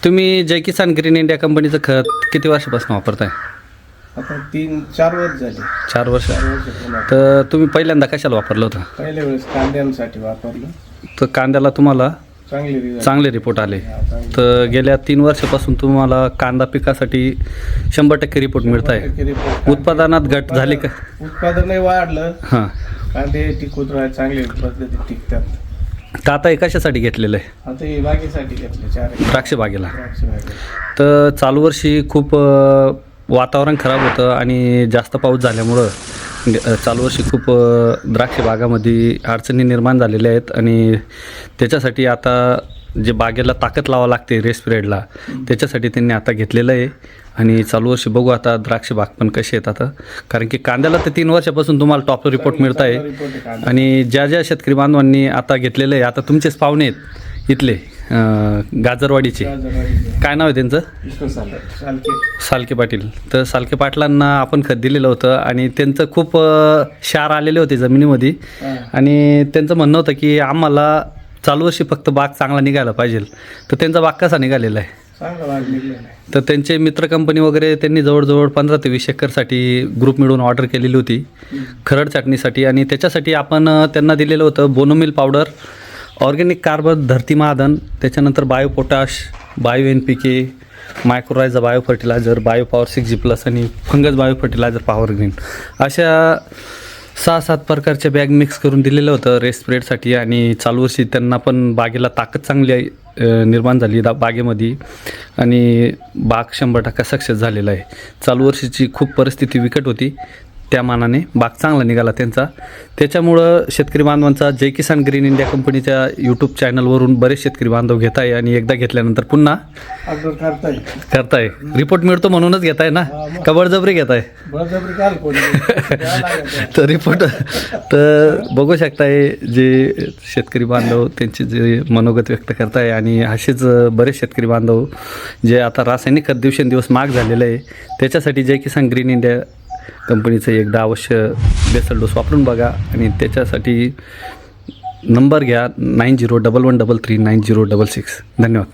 तुम्ही जय किसान green India कंपनीचं खत किती वर्षापासून वापरताय? आता 3-4 वर्ष झाले. 4 वर्ष. 4 वर्ष पूर्ण. तर तुम्ही पहिल्यांदा कशाला वापरलं होतं? पहिल्या वेळेस कांद्यांसाठी वापरलं. तर कांद्याला तुम्हाला चांगले result. चांगले रिपोर्ट आले. चांगले. तर गेल्या 3 वर्षापासून तुम्हाला कांदा पिकासाठी 100% रिपोर्ट मिळत आहे. 100% report. उत्पादनात घट झाली का? उत्पादनही वाढलं. हां. कांदे टिकून राहिले, चांगले पद्धतीत टिकतात. तर आता हे कशासाठी घेतलेलं आहे? आता हे बागेसाठी घेतले 4 एकर. द्राक्ष बागेला. द्राक्ष बागेला. तर चालू वर्षी खूप वातावरण खराब होतं आणि जास्त पाऊस झाल्यामुळं चालू वर्षी खूप द्राक्ष बागामध्ये अडचणी निर्माण झालेल्या आहेत आणि त्याच्यासाठी आता जे बागेला ताकद लावावं लागते रेस पिरियडला, त्याच्यासाठी त्यांनी आता घेतलेलं आहे. आणि चालू वर्षी बघू आता द्राक्ष बाग पण कसे आहेत आता, कारण की कांद्याला तर 3 वर्षापासून तुम्हाला टॉप रिपोर्ट मिळत आहे. report आहे कांदा. आणि ज्या ज्या शेतकरी बांधवांनी आता घेतलेलं आहे, आता तुमचेच पाहुणे आहेत इथले गाजरवाडीचे, काय नाव आहे त्यांचं? चालते. सालके पाटील. तर सालके पाटलांना आपण खत दिलेलं होतं आणि त्यांचं खूप क्षार आलेले होते जमिनीमध्ये आणि त्यांचं म्हणणं होतं की आम्हाला चालू वर्षी फक्त बाग चांगला निघायला पाहिजे. तर त्यांचा बाग कसा निघालेला आहे? चांगला बाग निघलेला आहे. तर त्यांचे मित्र कंपनी वगैरे त्यांनी जवळजवळ 15 ते 20 एकरसाठी ग्रुप मिळून ऑर्डर केलेली होती खरड छाटणीसाठी आणि त्याच्यासाठी आपण त्यांना दिलेलं होतं बोनोमिल powder, organic carbon, Dharti Mahadhan, त्याच्यानंतर bio potash, bio NPK, mycorrhiza bio fertiliser, bio power 6G+ आणि fungus bio fertiliser power green, अशा 6-7 प्रकारच्या बॅग मिक्स करून दिलेलं होतं रेस स्प्रेडसाठी. आणि चालू वर्षी त्यांना पण बागेला ताकद चांगली निर्माण झाली बागेमध्ये आणि बाग 100% सक्सेस झालेला आहे. चालू वर्षीची खूप परिस्थिती बिकट होती, त्या मानाने बाग चांगला निघाला त्यांचा. त्याच्यामुळं शेतकरी बांधवांचा जय किसान ग्रीन इंडिया कंपनीच्या यूट्यूब चॅनलवरून बरेच शेतकरी बांधव घेत आहे आणि एकदा घेतल्यानंतर पुन्हा ऑर्डर करताय. रिपोर्ट मिळतो म्हणूनच घेत आहे ना, का बळजबरी घेत आहे? बळजबरी काल कोणी तर रिपोर्ट तर बघू शकताय जे शेतकरी बांधव त्यांचे जे मनोगत व्यक्त करताय आणि असेच बरेच शेतकरी बांधव जे आता रासायनिक खत दिवसेंदिवस महाग झालेलं आहे, त्याच्यासाठी जय किसान ग्रीन इंडिया कंपनीचं एकदा अवश्य बेसल डोस वापरून बघा आणि त्याच्यासाठी नंबर घ्या 9011339066. धन्यवाद.